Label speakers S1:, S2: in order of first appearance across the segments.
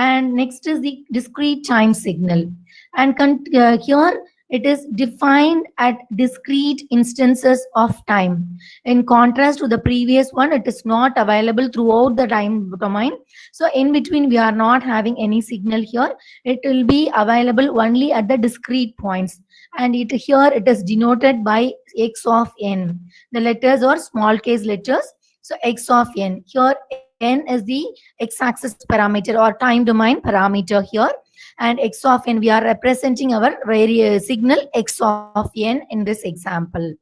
S1: And next is the discrete time signal. And here it is defined at discrete instances of time. In contrast to the previous one, it is not available throughout the time domain. So in between, we are not having any signal here. It will be available only at the discrete points. And here it is denoted by x of n. The letters are small case letters. So x of n. Here n is the x-axis parameter or time domain parameter here. And x of n, we are representing our signal x of n in this example.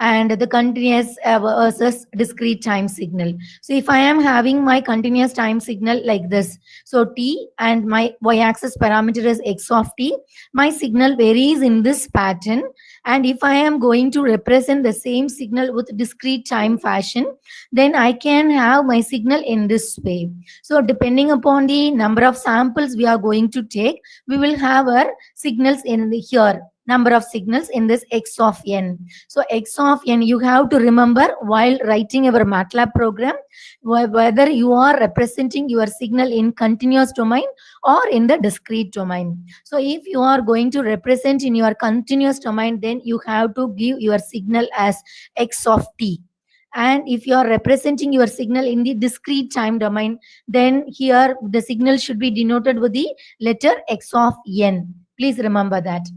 S1: And the continuous versus discrete time signal. So if I am having my continuous time signal like this, so t and my y-axis parameter is x of t, my signal varies in this pattern. And if I am going to represent the same signal with discrete time fashion, then I can have my signal in this way. So depending upon the number of samples we are going to take, we will have our signals in the here, number of signals in this x of n. So x of n, you have to remember while writing your MATLAB program, whether you are representing your signal in continuous domain or in the discrete domain. So if you are going to represent in your continuous domain, then you have to give your signal as x of t. And if you are representing your signal in the discrete time domain, then here the signal should be denoted with the letter x of n. Please remember that.